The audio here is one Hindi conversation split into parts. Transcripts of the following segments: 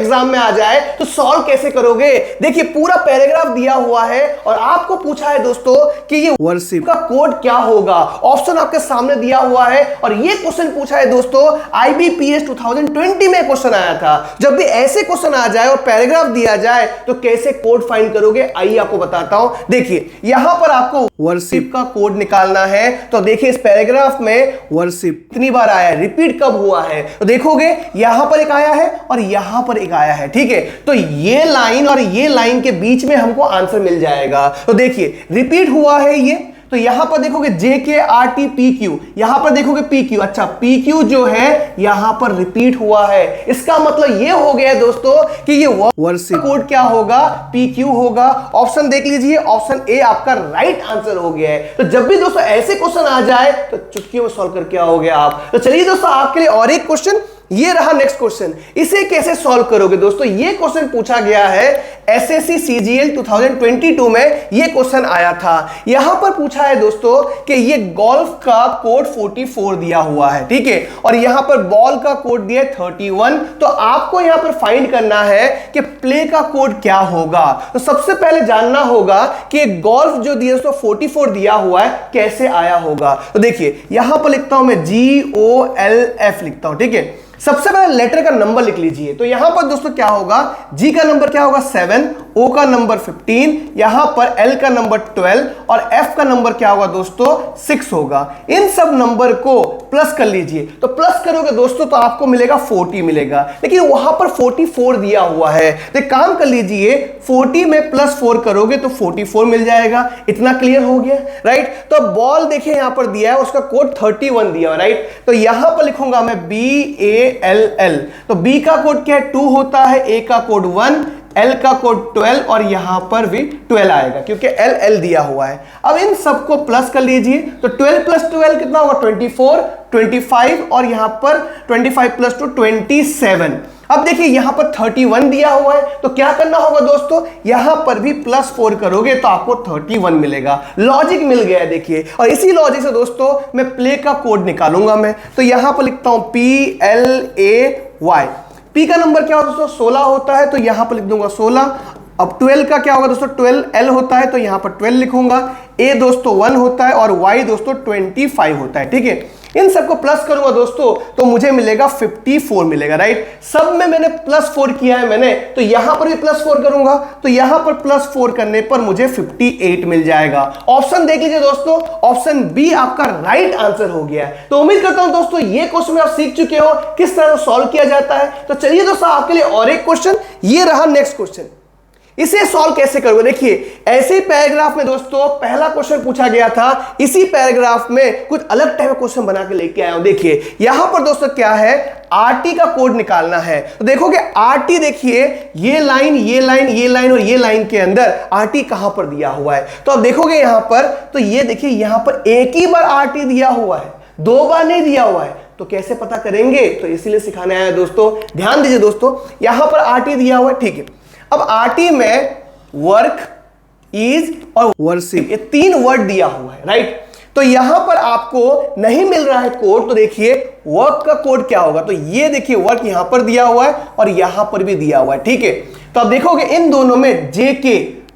एग्जाम में आ जाए तो सॉल्व कैसे करोगे। देखिए पूरा पैराग्राफ दिया हुआ है और आपको पूछा है दोस्तों कि ये वर्शिप का कोड क्या होगा। ऑप्शन आपके सामने दिया हुआ है और ये क्वेश्चन पूछा है दोस्तों IBPS 2020 में क्वेश्चन आया था। जब भी ऐसे क्वेश्चन आ जाए और पैराग्राफ दिया जाए तो कैसे कोड फाइंड करोगे, आइए आपको बताता हूं। देखिए यहां पर आपको वर्शिप का कोड निकालना है। तो देखिए इस पैराग्राफ में वर्शिप कितनी बार आया है, रिपीट कब हुआ है, तो देखोगे यहां पर एक आया है और यहां पर एक आया है। ठीक है, तो ये लाइन और ये लाइन के बीच में हमको आंसर मिल जाएगा। तो देखिए रिपीट हुआ है ये, तो यहां पर देखोगे JKRTPQ, यहां पर देखोगे PQ। अच्छा PQ जो है यहां पर रिपीट हुआ है, इसका मतलब ये हो गया दोस्तों कि ये वर्शिप कोड क्या होगा, PQ होगा। ऑप्शन देख लीजिए, ऑप्शन ए आपका राइट आंसर हो गया है। तो जब भी दोस्तों ऐसे क्वेश्चन आ जाए तो चुटकियों में सॉल्व करके आओगे आप। तो चलिए दोस्तों आपके लिए और एक क्वेश्चन, ये रहा नेक्स्ट क्वेश्चन। इसे कैसे सॉल्व करोगे दोस्तों, ये क्वेश्चन पूछा गया है SSC CGL 2022 में ये क्वेश्चन आया था। यहां पर पूछा है दोस्तों कि ये गोल्फ का कोड 44 दिया हुआ है, ठीक है, और यहां पर बॉल का कोड दिया 31। तो आपको यहां पर फाइंड करना है कि प्ले का कोड क्या होगा। तो सबसे पहले जानना होगा कि गोल्फ जो दिया दोस्तों 44 दिया हुआ है कैसे आया होगा। तो देखिए यहां पर लिखता हूं मैं GOLF लिखता हूं, ठीक है। सबसे पहले लेटर का नंबर लिख लीजिए। तो यहां पर दोस्तों क्या होगा, जी का नंबर क्या होगा 7, ओ का नंबर 15, यहां पर एल का नंबर 12 और एफ का नंबर क्या होगा दोस्तों 6 होगा। इन सब नंबर को प्लस कर लीजिए। तो प्लस करोगे दोस्तों तो आपको मिलेगा 40 मिलेगा, लेकिन वहां पर 44 दिया हुआ है। तो काम कर लीजिए, 40 में +4 करोगे तो 44 मिल जाएगा। इतना क्लियर हो गया, राइट। तो बॉल देखिए यहां पर दिया है, उसका कोड 31 दिया है, राइट। तो यहां पर लिखूंगा मैं BALL। तो B का कोड क्या है 2 होता है, A का कोड 1, L का कोड 12 और यहां पर भी 12 आएगा क्योंकि LL दिया हुआ है। अब इन सबको प्लस कर लीजिए। तो 12 + 12 कितना होगा 24, 25 और यहां पर 25 + 2 27। अब देखिए यहां पर 31 दिया हुआ है, तो क्या करना होगा दोस्तों, यहां पर भी +4 करोगे तो आपको 31 मिलेगा। लॉजिक मिल गया देखिए, और इसी लॉजिक से दोस्तों मैं प्ले का कोड निकालूंगा मैं। तो यहां पर लिखता हूं PLAY। P का नंबर क्या होता है दोस्तों 16 होता है, तो यहां पर लिख दूंगा 16। अब 12 का क्या होगा दोस्तों 12L होता है, तो यहां पर 12 लिखूंगा। A दोस्तों 1 होता है और Y दोस्तों 25 होता है, ठीक है। इन सबको प्लस करूंगा दोस्तों तो मुझे मिलेगा 54 मिलेगा, राइट। सब में मैंने +4 किया है मैंने, तो यहां पर भी +4 करूंगा तो यहां पर +4 करने पर मुझे 58 मिल जाएगा। ऑप्शन देख लीजिए दोस्तों, ऑप्शन बी आपका राइट आंसर हो गया है। तो उम्मीद करता हूं दोस्तों ये क्वेश्चन आप सीख चुके हो किस तरह से सॉल्व किया जाता है। तो चलिए दोस्तों आपके लिए और एक क्वेश्चन, ये रहा नेक्स्ट क्वेश्चन। इसे सॉल्व कैसे करोगे, देखिए ऐसे पैराग्राफ में दोस्तों पहला क्वेश्चन पूछा गया था, इसी पैराग्राफ में कुछ अलग टाइप का क्वेश्चन बना के लेके आया हूं। देखिए यहां पर दोस्तों क्या है, RT का कोड निकालना है। तो देखोगे RT, देखिए ये लाइन ये लाइन ये लाइन और ये लाइन के अंदर RT कहां पर दिया हुआ है। तो अब देखोगे यहां पर, तो ये देखिए यहां पर एक ही बार RT दिया हुआ है, 2 बार नहीं दिया हुआ है। तो कैसे पता करेंगे, तो इसीलिए सिखाने आया दोस्तों। ध्यान दीजिए दोस्तों, यहां पर RT दिया हुआ है, ठीक है। अब RT में वर्क, इज और वर्शिप ये 3 वर्ड दिया हुआ है, राइट। तो यहां पर आपको नहीं मिल रहा है कोड, तो देखिए वर्क का कोड क्या होगा। तो ये देखिए वर्क यहां पर दिया हुआ है और यहां पर भी दिया हुआ है, ठीक है। तो अब देखोगे इन दोनों में JK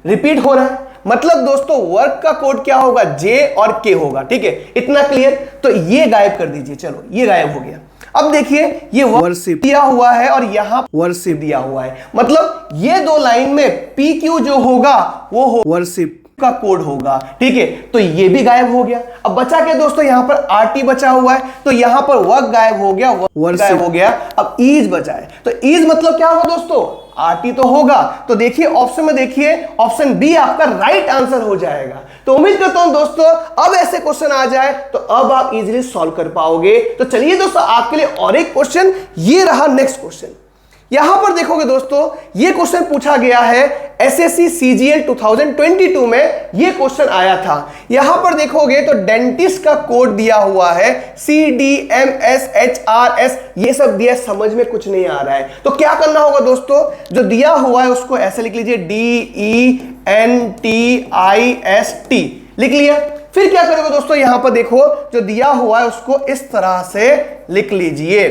रिपीट हो रहा है, मतलब दोस्तों वर्क का कोड क्या होगा J और K होगा, ठीक है। इतना क्लियर। तो ये गायब कर दीजिए, चलो ये गायब हो गया। अब देखिए ये वर्शिप दिया हुआ है और यहां वर्शिप दिया हुआ है, मतलब ये 2 लाइन में PQ जो होगा वो वर्शिप का कोड होगा, ठीक है। तो ये भी गायब हो गया। अब बचा क्या दोस्तों, यहां पर RT बचा हुआ है, तो यहां पर वर्क गायब हो गया, वर्क गायब हो गया। अब इज बचा है, तो इज मतलब क्या होगा दोस्तों, RT तो होगा। तो देखिए ऑप्शन में, देखिए ऑप्शन बी आपका राइट आंसर हो जाएगा। तो उम्मीद करता हूं दोस्तों अब ऐसे क्वेश्चन आ जाए तो अब आप इजीली सॉल्व कर पाओगे। तो चलिए दोस्तों आपके लिए और एक क्वेश्चन, ये रहा नेक्स्ट क्वेश्चन। यहां पर देखोगे दोस्तों ये क्वेश्चन पूछा गया है SSC CGL 2022 में, ये क्वेश्चन आया था। यहां पर देखोगे तो डेंटिस्ट का कोड दिया हुआ है CDMSHRS, ये सब दिया, समझ में कुछ नहीं आ रहा है। तो क्या करना होगा दोस्तों, जो दिया हुआ है उसको ऐसे लिख लीजिए DENTIST, लिख लिया। फिर क्या करोगे दोस्तों, यहां पर देखो जो दिया हुआ है उसको इस तरह से लिख लीजिए,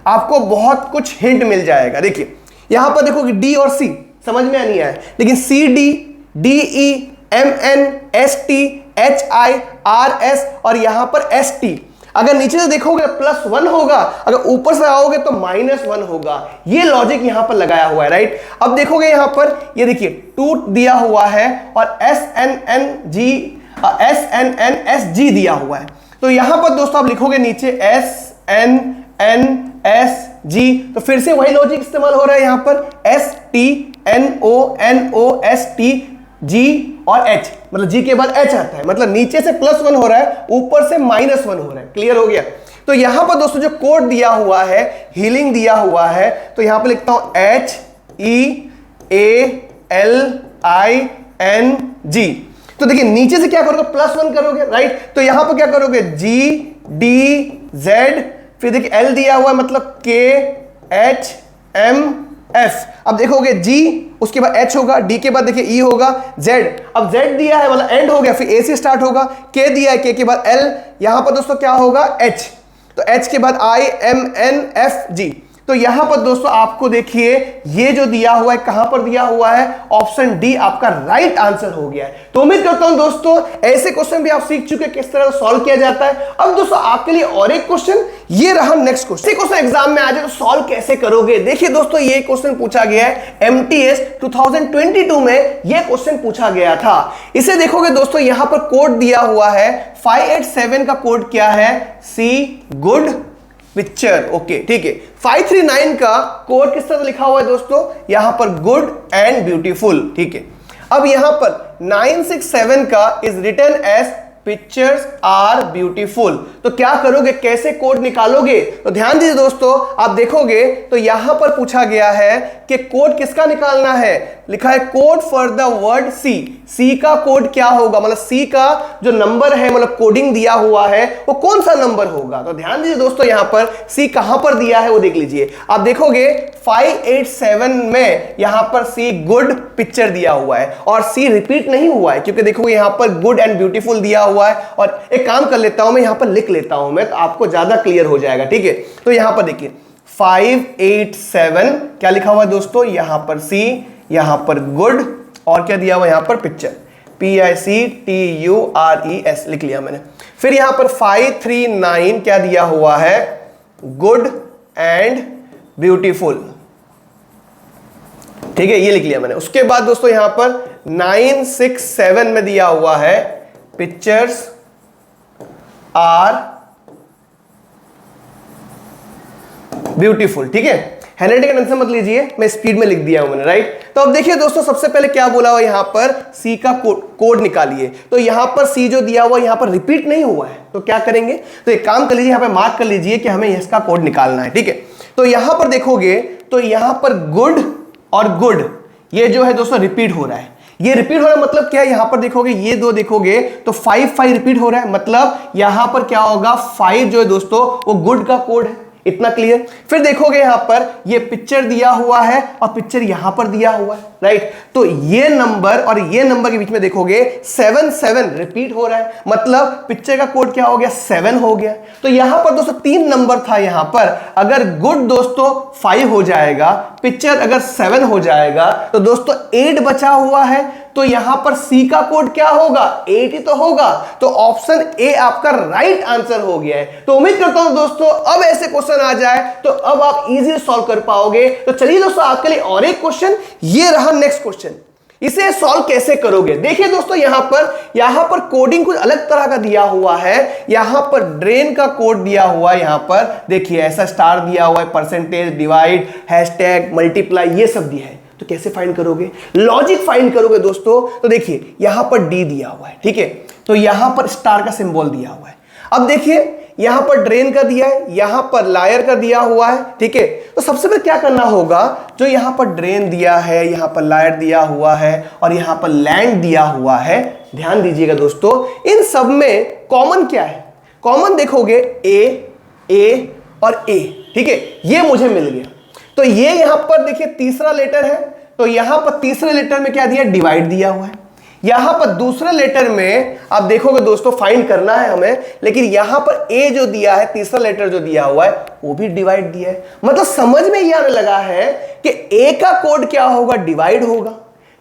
आपको बहुत कुछ हिंट मिल जाएगा। देखिए यहां पर देखोगे डी और सी समझ में नहीं आया, लेकिन C D, D E, M N, S T, H I, R S और यहां पर एस टी। अगर नीचे से देखोगे +1 होगा, अगर ऊपर से आओगे तो -1 होगा। ये लॉजिक यहां पर लगाया हुआ है, राइट। अब देखोगे यहां पर ये देखिए 2 दिया हुआ है और SNNSG दिया हुआ है। तो यहां पर दोस्तों आप लिखोगे नीचे SNNSG, तो फिर से वही लॉजिक इस्तेमाल हो रहा है यहां पर STNONOSTG और H, मतलब G के बाद H आता है, मतलब नीचे से +1 हो रहा है, ऊपर से -1 हो रहा है। क्लियर हो गया। तो यहां पर दोस्तों जो कोड दिया हुआ है, हीलिंग दिया हुआ है, तो यहां पर लिखता हूं HEALING। तो देखिए नीचे से क्या करोगे, +1 करोगे, राइट। तो यहां पर क्या करोगे GDZ, फिर देखिए L दिया हुआ है मतलब KHMF। अब देखोगे G, उसके बाद H होगा, D के बाद देखिए E होगा, Z। अब Z दिया है मतलब एंड हो गया, फिर A से स्टार्ट होगा, K दिया है, K के बाद L, यहां पर दोस्तों क्या होगा H, तो H के बाद IMNFG। तो यहां पर दोस्तों आपको देखिए ये जो दिया हुआ है कहां पर दिया हुआ है, ऑप्शन डी आपका राइट आंसर हो गया है। तो उम्मीद करता हूं दोस्तों ऐसे क्वेश्चन भी आप सीख चुके किस तरह सॉल्व किया जाता है। अब दोस्तों आपके लिए और एक क्वेश्चन, ये रहा नेक्स्ट क्वेश्चन एग्जाम में आ जाए तो सॉल्व कैसे करोगे। देखिए दोस्तों ये क्वेश्चन पूछा गया है MTS 2022 में, ये क्वेश्चन पूछा गया था। इसे देखोगे दोस्तों यहां पर कोड दिया हुआ है 587 का कोड क्या है, सी गुड पिक्चर। ओके ठीक है। 539 का कोड किस तरह लिखा हुआ है दोस्तों, यहां पर गुड एंड ब्यूटीफुल। ठीक है। अब यहां पर 967 का is written as pictures are beautiful. तो क्या करोगे, कैसे कोड निकालोगे, तो ध्यान दीजिए दोस्तों, आप देखोगे तो यहां पर पूछा गया है कि कोड किसका निकालना है, लिखा है कोड फॉर द वर्ड सी। सी का कोड क्या होगा, मतलब सी का जो नंबर है, मतलब कोडिंग दिया हुआ है वो कौन सा नंबर होगा। तो ध्यान दीजिए दोस्तों यहां पर सी कहां पर दिया है वो देख लीजिए। आप देखोगे 587 में यहां पर सी गुड पिक्चर दिया हुआ है और सी रिपीट नहीं हुआ है, क्योंकि देखोगे यहां पर गुड एंड ब्यूटीफुल दिया हुआ है। और एक काम कर लेता हूं मैं, यहां पर लिख लेता हूं मैं, तो आपको ज्यादा क्लियर हो जाएगा। ठीक है। तो यहां पर देखिए 587 क्या लिखा हुआ है दोस्तों, यहां पर सी, यहां पर गुड और क्या दिया हुआ यहां पर पिक्चर, PICTURES लिख लिया मैंने। फिर यहां पर 539 क्या दिया हुआ है, गुड एंड ब्यूटीफुल। ठीक है, ये लिख लिया मैंने। उसके बाद दोस्तों यहां पर 967 में दिया हुआ है पिक्चर्स आर ब्यूटीफुल। ठीक है, हैंडराइटिंग का टेंशन मत लीजिए, मैं स्पीड में लिख दिया हूं मैंने, राइट। तो अब देखिए दोस्तों सबसे पहले क्या बोला हुआ यहां पर, सी का कोड निकालिए। तो यहां पर सी जो दिया हुआ यहां पर रिपीट नहीं हुआ है, तो क्या करेंगे, तो एक काम कर लीजिए, यहां पे मार्क कर लीजिए कि हमें इसका कोड निकालना है। ठीक है। तो यहां पर देखोगे तो यहां पर गुड और गुड ये जो है दोस्तों रिपीट हो रहा है। ये रिपीट हो रहा है मतलब क्या है, यहां पर देखोगे ये दो देखोगे तो 5 रिपीट हो रहा है, मतलब यहां पर क्या होगा 5 जो है दोस्तों वो गुड का कोड है। इतना क्लियर। फिर देखोगे यहां पर ये पिक्चर दिया हुआ है और पिक्चर यहां पर दिया हुआ है, राइट। तो ये नंबर और ये नंबर के बीच में देखोगे 7 रिपीट हो रहा है, मतलब पिक्चर का कोड क्या हो गया, 7 हो गया। तो यहां पर दोस्तों 3 नंबर था यहां पर, अगर गुड दोस्तों 5 हो जाएगा, पिक्चर अगर 7 हो जाएगा, तो दोस्तों 8 बचा हुआ है। तो यहां पर सी का कोड क्या होगा, 8 ही तो होगा। तो ऑप्शन ए आपका राइट आंसर हो गया है। तो उम्मीद करता हूं दोस्तों अब ऐसे क्वेश्चन आ जाए तो अब आप इजीली सॉल्व कर पाओगे। तो चलिए दोस्तों आपके लिए और एक क्वेश्चन, ये रहा नेक्स्ट क्वेश्चन। इसे सॉल्व कैसे करोगे, देखिए दोस्तों यहां पर कोडिंग कुछ अलग तरह का दिया हुआ है। यहां पर ड्रेन का कोड दिया हुआ है, यहां पर देखिए ऐसा स्टार दिया हुआ है, परसेंटेज, डिवाइड, हैशटैग, मल्टीप्लाई, ये सब दिया है। तो कैसे फाइंड करोगे, लॉजिक फाइंड करोगे दोस्तों। तो देखिए यहां पर डी दिया हुआ है, ठीक है, तो यहां पर स्टार का सिंबल दिया हुआ है। अब देखिए यहां पर ड्रेन का दिया है, यहां पर लायर का दिया हुआ है, ठीक है। तो सबसे पहले क्या करना होगा, जो यहां पर ड्रेन दिया है, यहां पर लायर दिया हुआ है और यहां पर लैंड दिया हुआ है, ध्यान दीजिएगा दोस्तों, इन सब में कॉमन क्या है, कॉमन देखोगे ए और ए, ठीक है, ये मुझे मिल गया। तो ये यहां पर देखिए तीसरा लेटर है, तो यहां पर तीसरे लेटर में क्या दिया, डिवाइड दिया हुआ है। यहां पर दूसरे लेटर में आप देखोगे दोस्तों, फाइंड करना है हमें, लेकिन यहां पर ए जो दिया है, तीसरा लेटर जो दिया हुआ है वो भी डिवाइड दिया है। मतलब समझ में ये आने लगा है कि ए का कोड क्या होगा, डिवाइड होगा।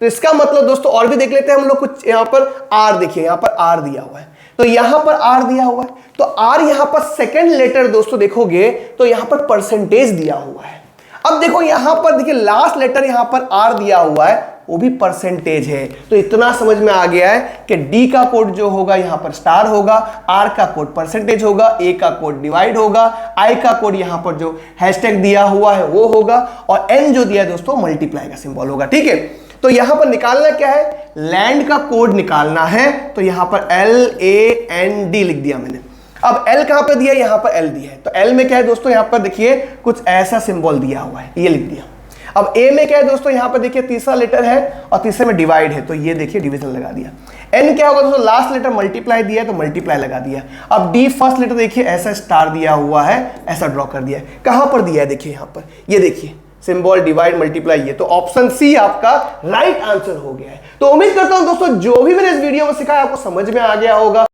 तो इसका मतलब दोस्तों और भी देख लेते हैं हम लोग कुछ। यहां पर आर देखिए, यहां पर आर दिया हुआ है, तो यहां पर आर दिया हुआ है, तो आर यहां पर सेकेंड लेटर दोस्तों देखोगे तो यहां पर परसेंटेज दिया हुआ है। अब देखो यहां पर देखिए लास्ट लेटर यहां पर आर दिया हुआ है, वो भी परसेंटेज है। तो इतना समझ में आ गया है कि डी का कोड जो होगा यहां पर स्टार होगा, आर का कोड परसेंटेज होगा, ए का कोड डिवाइड होगा, आई का कोड यहां पर जो हैशटैग दिया हुआ है वो होगा, और एन जो दिया है दोस्तों मल्टीप्लाई का सिंबल होगा। ठीक है, तो यहां पर निकालना क्या है, लैंड का कोड निकालना है। तो यहां पर LAND लिख दिया मैंने। अब L कहां पे दिया, यहां पर L दिया है, तो L में क्या है दोस्तों, यहां पर देखिए कुछ ऐसा सिंबल दिया हुआ है, ये लिख दिया। अब A में क्या है दोस्तों, यहां पर देखिए तीसरा लेटर है और तीसरे में डिवाइड है, तो ये देखिए डिवीजन लगा दिया। N क्या होगा दोस्तों, लास्ट लेटर मल्टीप्लाई दिया है तो मल्टीप्लाई लगा दिया। अब D फर्स्ट लेटर देखिए ऐसा स्टार दिया हुआ है, ऐसा ड्रॉ कर दिया है। कहां पर दिया है देखिए, यहां पर ये देखिए सिंबल डिवाइड मल्टीप्लाई, ये तो ऑप्शन सी आपका राइट आंसर हो गया है। तो उम्मीद करता हूं दोस्तों जो भी मैंने इस वीडियो में सिखाया आपको समझ में आ गया होगा।